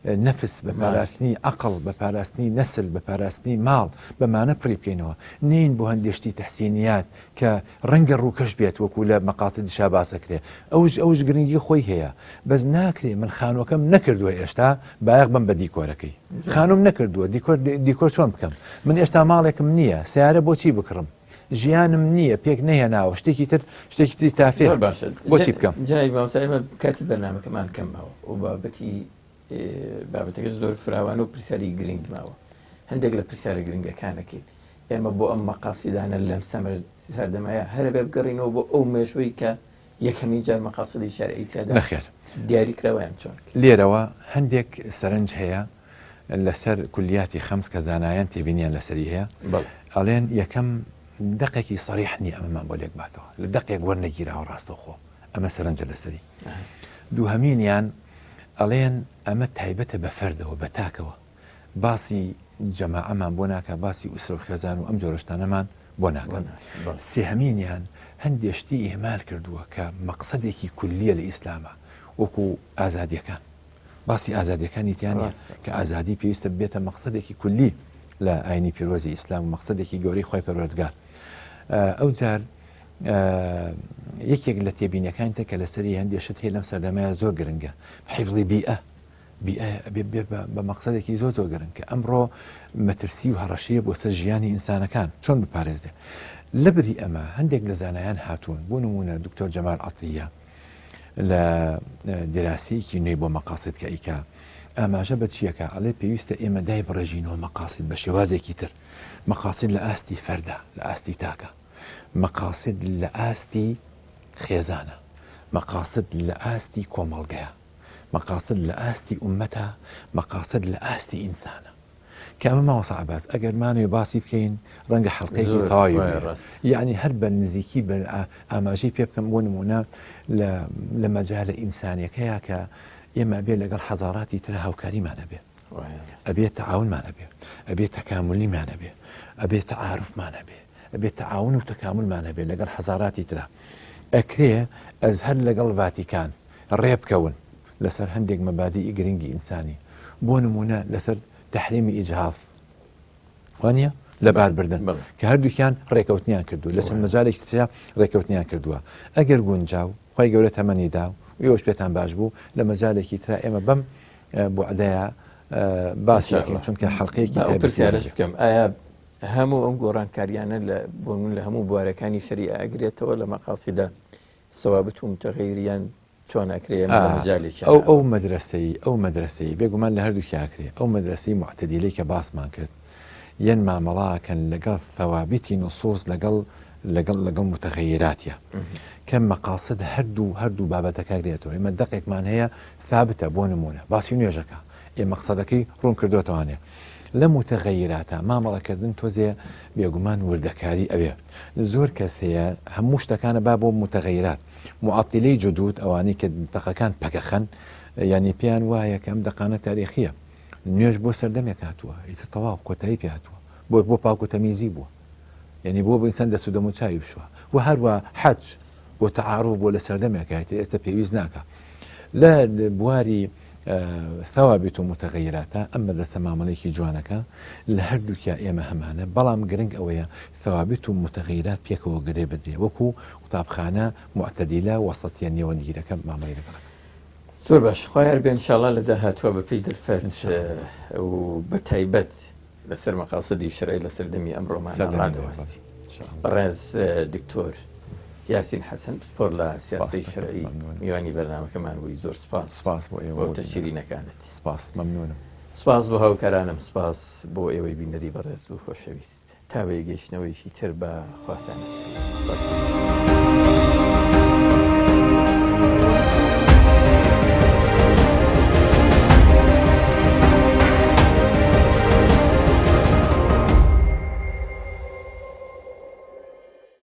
نەفس بە پاراستنی عقل بە پاراستنی نەسل بە پاراستنی ماڵ بەمانە پڕی بکەینەوە نین بۆ هەندێشتی تەحسینیات کە ڕەنگە ڕووکەش بێت وەکو لە مەقاصدی شاباسەکرێ ئەوش گرنگی خۆی هەیە بەس ناکرێ من خانووەکەم نەکردووە ئێشتا بایەق بم بە دیکۆرەکەی خانوم نەکردووە دیکۆر چۆن بکەم من ئێشتا ماڵێکم نییە سیارە بۆچی بکڕم ژیانم نییە پێک نەهێناوە شتێکی تری تافێ بۆچی بکەم جنای مامۆستا کاتی بەرنامەکەمان کەمەوە و بابەتی بابەتەکە زۆر فراوان و پرسیاری گرنگ ماوە هەندێک لە پرسیارە گرنگەکانەکەین ئێمە بۆ ئەم مەقاصدانە لەم سەردەمایە هەرە بێ بگەڕینەوە بۆ ئەو مێژوەی کە یەکەمین جار مەقاصدی شەرعی تیادا نەخێر دیاری کراوەیان چۆن لێرەوە هەندێک سەرنج هەیە لەسەر کولیاتی خەمس کە زانایان تێبینیان لەسەری هەیە ئەڵێن یەکەم دقێکی سەریحنی ئەمەمان بۆ لێک باتەوە لە دقێک وەرنەگیراوە ڕاستەوخۆ ئەمە سەرنجە لەسەری دووهەمینیان ئەڵێن ئەمە تایبەتە بە فەردەوە بە تاکەوە باسی جەماعەمان بۆ ناکە باسی ئوسر خێزان و ئەم جۆرەشتانەمان بۆ ناکەن سێهەمینیان هەندێشتی ئێمال کردووە کە مەقسەدێکی کولیە لە ئیسلامە وەکو ئازادیەکان باسی ئازادیەکانی تیانە کە ئازادی پێویستە بێتە مەقسەدێکی کولی لە ئاینی پیرۆزی ئیسلام و مەقسەدێکی گەورەی خۆی پەروەردگار ئەو جار یەکێک لە تێبینەکان تە کە لەسەری هەندێشت هەیە لەم سەردەمایە زۆر گرنگە حیفظی بیئە بە مەقسەدێکی زۆر گرنگ کە ئەمڕۆ مەترسی و هەڕەشەیە بۆ سەر ژیانی ئینسانەکان چۆن بپارێزرێ لەبری ئەمە هەندێک لە زانایان هاتوون بۆ نمونە دکتۆر جەمال عەتیە لە دراسەیەکی نوێی بۆ مەقاصد کە ئیکا ئاماژە بە چیەکە ئەڵێ پێویستە ئێمە دای بڕێژینەوە مەقاصد بە شێوازێکی تر مەقاصد لە ئاستی فەردە لە ئاستی تاکە مەقاصد لە ئاستی خێزانە مەقاصد لە ئاستی کۆمەڵگەیە، مەقاصد لە ئاستی ئومەتە، مەقاصد لە ئاستی ئینسانە. کە ئەمە ماوەسا عەباس ئەگەرمانوێ باسی بکەین ڕەنگە حەڵقەیەکی تەواوی بێت. یعنی هەر بە نزیکی بە ئاماژەی پێ بکەم بۆ نمونە لە مەجالە ئینسانیەکەیە کە ئێمە بێ لەگەڵ حەزاراتی ترە هاوکاریمانە بێ، ئەبێت تەعاونمانە بێ، ئەبێت تەکاملیمانە بێ، ئەبێت تەعارفمانە بێ، ئەبێت تەعاون و تەکاملمانە بێ لەگەڵ حەزاراتی ترە. ئەکرێ ئەزهەر لەگەڵ ڤاتیکان ڕێ بکەون لەسەر هەندێک مەبادیئی گرنگی ئینسانی، بۆ نمونە لەسەر تحریمی ئیجهاف وانە لەباربردن کە هەردووکیان ڕێکەوتنیان کردو لە چەند مەجالێکی تریا ڕێکەوتنیان کردووە. ئەگەر گونجاو خی گەورە تەمەنیدا و ئێوەش پێتان باش بوو لە مەجالێکی ترا ئێمە بەم بۆعدەیە باسیەکەین چونکە حەڵقەیەکی پرسیارش بکەم ئایا هەموو ئەم گۆڕانکاریانە لە هەموو بوارەکانی شەریعە ئەگرێتەوە لە مەقاسیدا سەوابت و متەغەیریان چۆن ئەکرێ مەجالێکی ئەو مەدرسەی بێگومان لە هەردووکی ئاکرێ ئەو مەدرسەی معتەدیلەی کە باسمان کرد یەن مامەڵاکەن لەگەڵ ثەوابیتی نوسوس لەگەڵ متەغەیراتیە کە مەقاصد هەردوو بابەتەکەگرێتەوە. ئێمە دەقێکمان هەیە ثابتە بۆ نمونە باسی نوێژەکە ئێ مەقسەدەکەی ڕوون کردوتەوانێ لە متەغەیراتە مامەڵەکردن تۆزێ بێگومان وردەکاری ئەوێ زۆر کەس هەیە هەموو شتەکانە با بۆ متەغەیرات معاتیلەی جودود ئەوانەی کە دەقەکان پەکەخەن ینی پێیان وایە کە ئەم دەقانە تاریخیە نوێژ بۆ سەردەمێک هاتووە ئیتر تەواو کۆتایی پێ هاتووە بۆ پاک و تەمیزی بووە یعنی بۆ ئینسان دەسوودەم و چاوی بشوە و هەروە حەج بۆ تەعاروف بۆ لە سەردەمێکە ئێستا پێویست ناکە لە بواری ثەوابت و متەغەیراتە ئەم مەدرسە مامەڵێکی جوانەکە لە هەردووکیان ئێمە هەمانە بەڵام گرنگ ئەوەیە ثەوابت و متەغەیرات پێکەوە گرێ بدرێ وەکو قوتابخانە معتەدیلە وەسەطیە نێوەندگیرەکە مامەڵی دەکەن. زۆر باش خۆیان بێ ئینشاڵڵا لە داهاتووە بەپێی دڵفەت و بە تایبەت لەسەر مەقاسدی شەرعی لە سەردەمی ئەمڕۆمان ڕادەوەستی. ڕێز دکتۆر یاسین حەسەن پسپۆر لە سیاسی شەرعی میوانی بەرنامەکەمان بووی زۆر سپاس بۆ تەشیرینەکانت. سپاس مەمنونم. سپاس بۆ هاوکارانم سپاس بۆ ئێوەی بینەری بەڕێز و خۆشەویست تا بە گەیشتنەوەیشی تر بە خواستانە سپی.